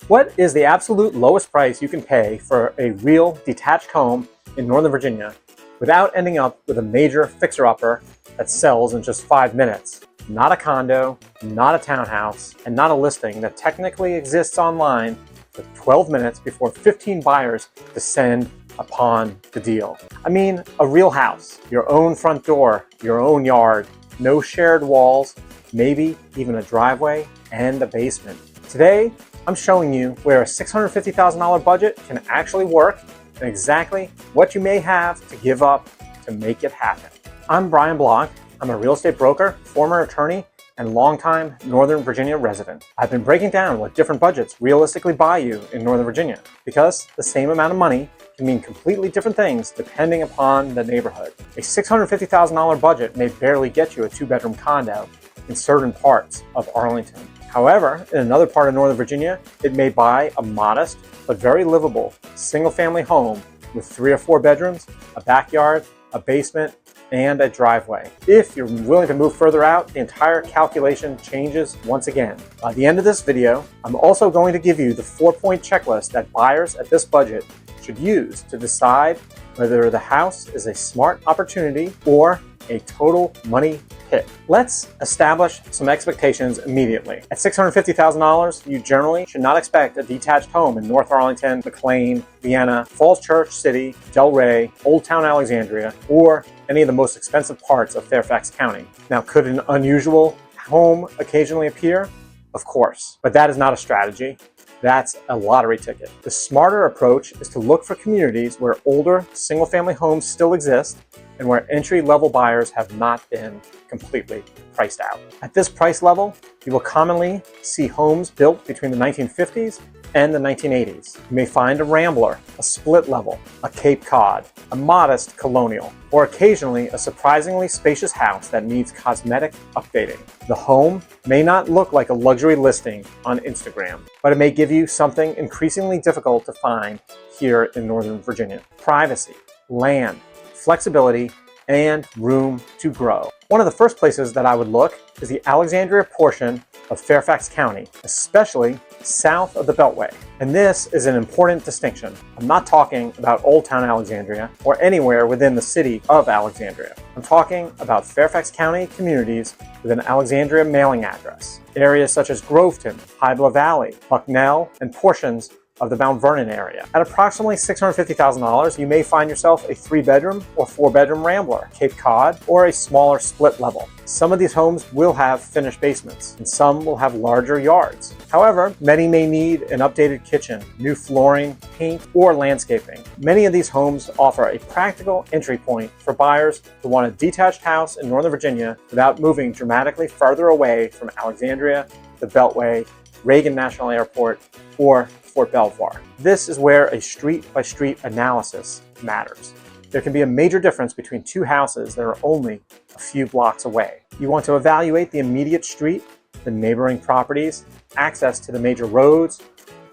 What is the absolute lowest price you can pay for a real detached home in Northern Virginia without ending up with a major fixer-upper that sells in just 5 minutes? Not a condo, not a townhouse, and not a listing that technically exists online for 12 minutes before 15 buyers descend upon the deal. I mean, a real house, your own front door, your own yard, no shared walls, maybe even a driveway and a basement. Today, I'm showing you where a $650,000 budget can actually work and exactly what you may have to give up to make it happen. I'm Brian Block. I'm a real estate broker, former attorney, and longtime Northern Virginia resident. I've been breaking down what different budgets realistically buy you in Northern Virginia because the same amount of money can mean completely different things depending upon the neighborhood. A $650,000 budget may barely get you a 2-bedroom condo in certain parts of Arlington. However, in another part of Northern Virginia, it may buy a modest but very livable single-family home with 3 or 4 bedrooms, a backyard, a basement, and a driveway. If you're willing to move further out, the entire calculation changes once again. By the end of this video, I'm also going to give you the 4-point checklist that buyers at this budget should use to decide whether the house is a smart opportunity or a total money pit. Let's establish some expectations immediately. At $650,000, you generally should not expect a detached home in North Arlington, McLean, Vienna, Falls Church City, Delray, Old Town Alexandria, or any of the most expensive parts of Fairfax County. Now, could an unusual home occasionally appear? Of course, but that is not a strategy. That's a lottery ticket. The smarter approach is to look for communities where older single-family homes still exist and where entry-level buyers have not been completely priced out. At this price level, you will commonly see homes built between the 1950s and the 1980s. You may find a rambler, a split level, a Cape Cod, a modest colonial, or occasionally a surprisingly spacious house that needs cosmetic updating. The home may not look like a luxury listing on Instagram, but it may give you something increasingly difficult to find here in Northern Virginia: privacy, land, flexibility, and room to grow. One of the first places that I would look is the Alexandria portion of Fairfax County, especially south of the Beltway. And this is an important distinction. I'm not talking about Old Town Alexandria or anywhere within the city of Alexandria. I'm talking about Fairfax County communities with an Alexandria mailing address. Areas such as Groveton, Hybla Valley, Bucknell, and portions of the Mount Vernon area. At approximately $650,000, you may find yourself a 3-bedroom or 4-bedroom rambler, Cape Cod, or a smaller split level. Some of these homes will have finished basements, and some will have larger yards. However, many may need an updated kitchen, new flooring, paint, or landscaping. Many of these homes offer a practical entry point for buyers who want a detached house in Northern Virginia without moving dramatically further away from Alexandria, the Beltway, Reagan National Airport, or Fort Belvoir. This is where a street-by-street analysis matters. There can be a major difference between 2 houses that are only a few blocks away. You want to evaluate the immediate street, the neighboring properties, access to the major roads,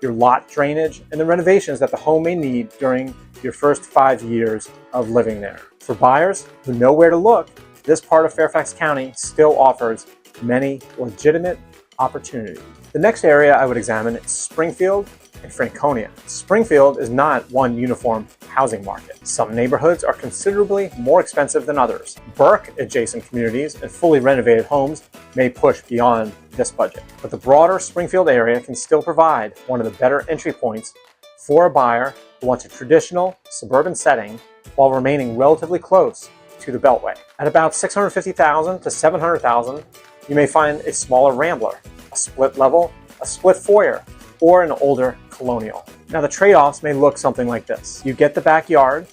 your lot drainage, and the renovations that the home may need during your first 5 years of living there. For buyers who know where to look, this part of Fairfax County still offers many legitimate opportunities. The next area I would examine is Springfield and Franconia. Springfield is not one uniform housing market. Some neighborhoods are considerably more expensive than others. Burke-adjacent communities and fully renovated homes may push beyond this budget. But the broader Springfield area can still provide one of the better entry points for a buyer who wants a traditional suburban setting while remaining relatively close to the Beltway. At about $650,000 to $700,000, you may find a smaller rambler, a split level, a split foyer, or an older colonial. Now, the trade-offs may look something like this. You get the backyard,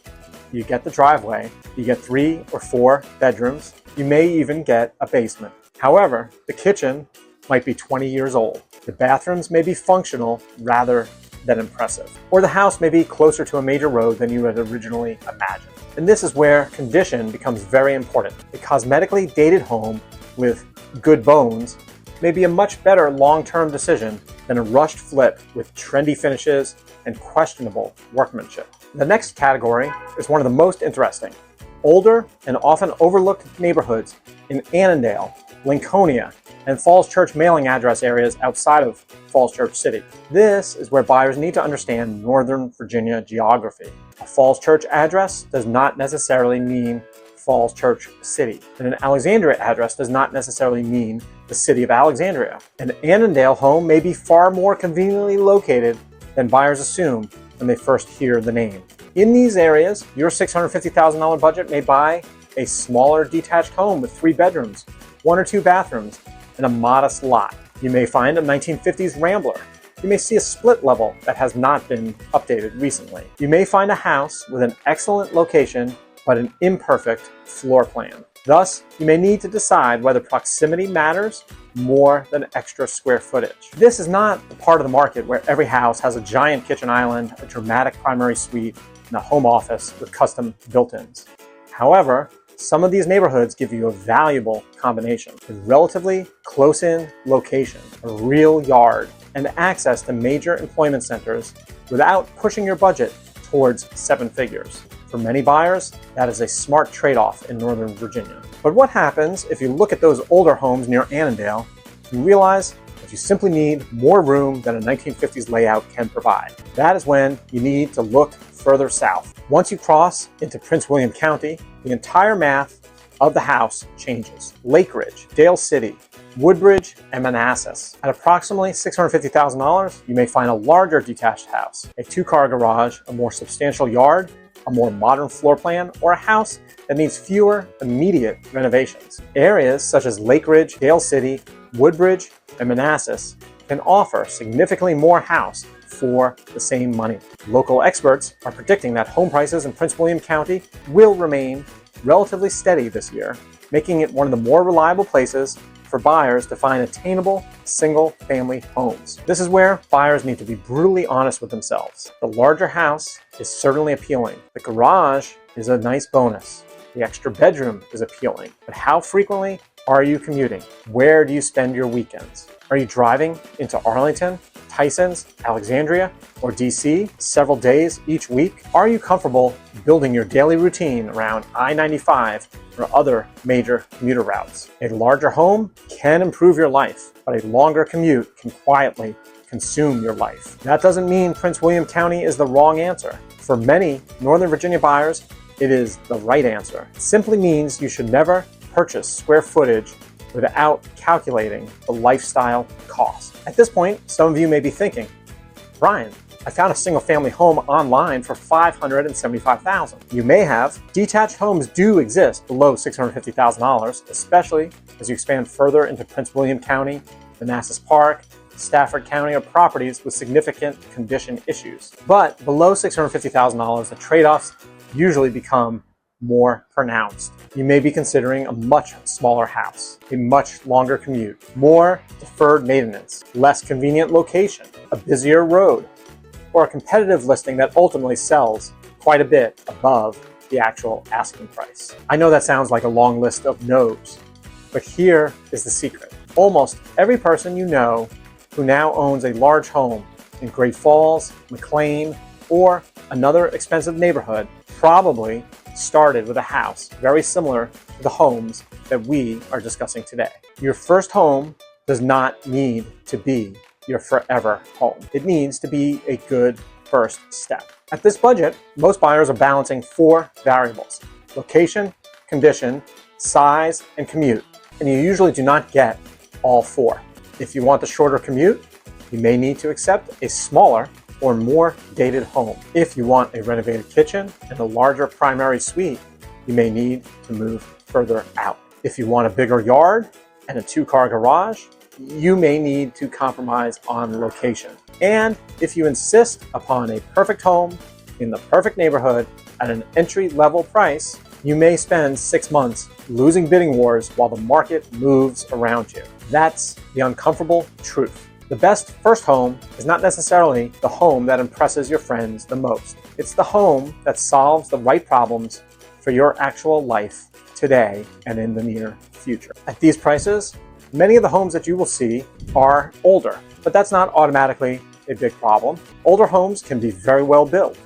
you get the driveway, you get 3 or 4 bedrooms, you may even get a basement. However, the kitchen might be 20 years old. The bathrooms may be functional rather than impressive. Or the house may be closer to a major road than you had originally imagined. And this is where condition becomes very important. A cosmetically dated home with good bones may be a much better long-term decision than a rushed flip with trendy finishes and questionable workmanship. The next category is one of the most interesting. Older and often overlooked neighborhoods in Annandale Lincolnia, and Falls Church mailing address areas outside of Falls Church City. This is where buyers need to understand Northern Virginia geography. A Falls Church address does not necessarily mean Falls Church City, and an Alexandria address does not necessarily mean the city of Alexandria. An Annandale home may be far more conveniently located than buyers assume when they first hear the name. In these areas, your $650,000 budget may buy a smaller detached home with 3 bedrooms, 1 or 2 bathrooms, and a modest lot. You may find a 1950s Rambler. You may see a split level that has not been updated recently. You may find a house with an excellent location but an imperfect floor plan. Thus, you may need to decide whether proximity matters more than extra square footage. This is not the part of the market where every house has a giant kitchen island, a dramatic primary suite, and a home office with custom built-ins. However, some of these neighborhoods give you a valuable combination with relatively close-in location, a real yard, and access to major employment centers without pushing your budget towards 7 figures. For many buyers, that is a smart trade-off in Northern Virginia. But what happens if you look at those older homes near Annandale and realize that you simply need more room than a 1950s layout can provide? That is when you need to look further south. Once you cross into Prince William County, the entire math of the house changes. Lake Ridge, Dale City, Woodbridge, and Manassas. At approximately $650,000, you may find a larger detached house, a 2-car garage, a more substantial yard, a more modern floor plan, or a house that needs fewer immediate renovations. Areas such as Lake Ridge, Dale City, Woodbridge, and Manassas can offer significantly more house for the same money. Local experts are predicting that home prices in Prince William County will remain relatively steady this year, making it one of the more reliable places for buyers to find attainable single-family homes. This is where buyers need to be brutally honest with themselves. The larger house is certainly appealing. The garage is a nice bonus. The extra bedroom is appealing. But how frequently are you commuting? Where do you spend your weekends? Are you driving into Arlington, Tysons, Alexandria, or DC several days each week? Are you comfortable building your daily routine around I-95 or other major commuter routes? A larger home can improve your life, but a longer commute can quietly consume your life. That doesn't mean Prince William County is the wrong answer. For many Northern Virginia buyers, it is the right answer. It simply means you should never purchase square footage without calculating the lifestyle cost. At this point, some of you may be thinking, Brian, I found a single-family home online for $575,000. You may have. Detached homes do exist below $650,000, especially as you expand further into Prince William County, Manassas Park, Stafford County, or properties with significant condition issues. But below $650,000, the trade-offs usually become more pronounced. You may be considering a much smaller house, a much longer commute, more deferred maintenance, less convenient location, a busier road, or a competitive listing that ultimately sells quite a bit above the actual asking price. I know that sounds like a long list of no's, but here is the secret. Almost every person you know who now owns a large home in Great Falls, McLean, or another expensive neighborhood probably started with a house very similar to the homes that we are discussing today. Your first home does not need to be your forever home. It needs to be a good first step. At this budget, most buyers are balancing 4 variables: location, condition, size, and commute. And you usually do not get all 4. If you want the shorter commute, you may need to accept a smaller or more dated home. If you want a renovated kitchen and a larger primary suite, you may need to move further out. If you want a bigger yard and a 2-car garage, you may need to compromise on location. And if you insist upon a perfect home in the perfect neighborhood at an entry-level price, you may spend 6 months losing bidding wars while the market moves around you. That's the uncomfortable truth. The best first home is not necessarily the home that impresses your friends the most. It's the home that solves the right problems for your actual life today and in the near future. At these prices, many of the homes that you will see are older, but that's not automatically a big problem. Older homes can be very well built,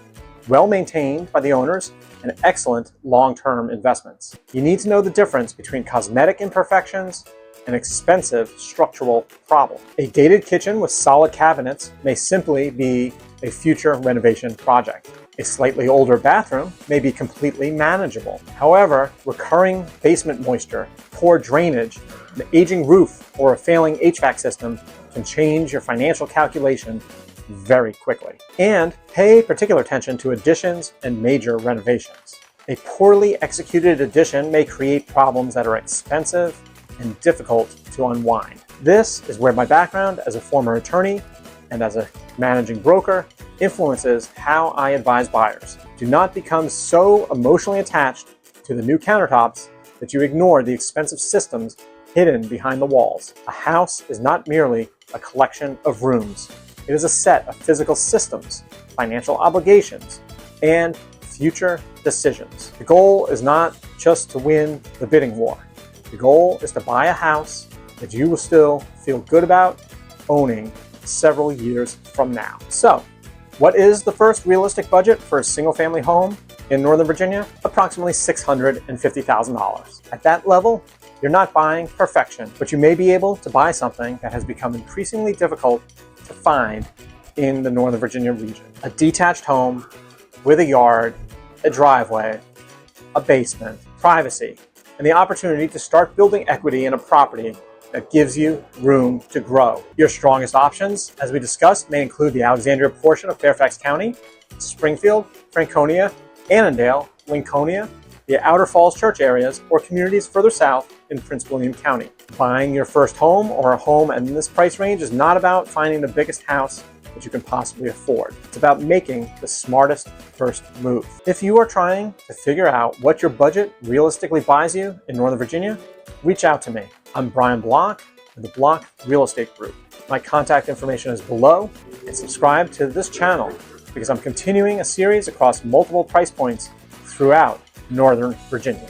well maintained by the owners, and excellent long-term investments. You need to know the difference between cosmetic imperfections an expensive structural problem. A dated kitchen with solid cabinets may simply be a future renovation project. A slightly older bathroom may be completely manageable. However, recurring basement moisture, poor drainage, an aging roof, or a failing HVAC system can change your financial calculation very quickly. And pay particular attention to additions and major renovations. A poorly executed addition may create problems that are expensive and difficult to unwind. This is where my background as a former attorney and as a managing broker influences how I advise buyers. Do not become so emotionally attached to the new countertops that you ignore the expensive systems hidden behind the walls. A house is not merely a collection of rooms. It is a set of physical systems, financial obligations, and future decisions. The goal is not just to win the bidding war. The goal is to buy a house that you will still feel good about owning several years from now. So, what is the first realistic budget for a single-family home in Northern Virginia? Approximately $650,000. At that level, you're not buying perfection, but you may be able to buy something that has become increasingly difficult to find in the Northern Virginia region. A detached home with a yard, a driveway, a basement, privacy, and the opportunity to start building equity in a property that gives you room to grow. Your strongest options, as we discussed, may include the Alexandria portion of Fairfax County, Springfield, Franconia, Annandale, Lincolnia, the Outer Falls Church areas, or communities further south in Prince William County. Buying your first home or a home in this price range is not about finding the biggest house that you can possibly afford. It's about making the smartest first move. If you are trying to figure out what your budget realistically buys you in Northern Virginia, reach out to me. I'm Brian Block with the Block Real Estate Group. My contact information is below, and subscribe to this channel because I'm continuing a series across multiple price points throughout Northern Virginia.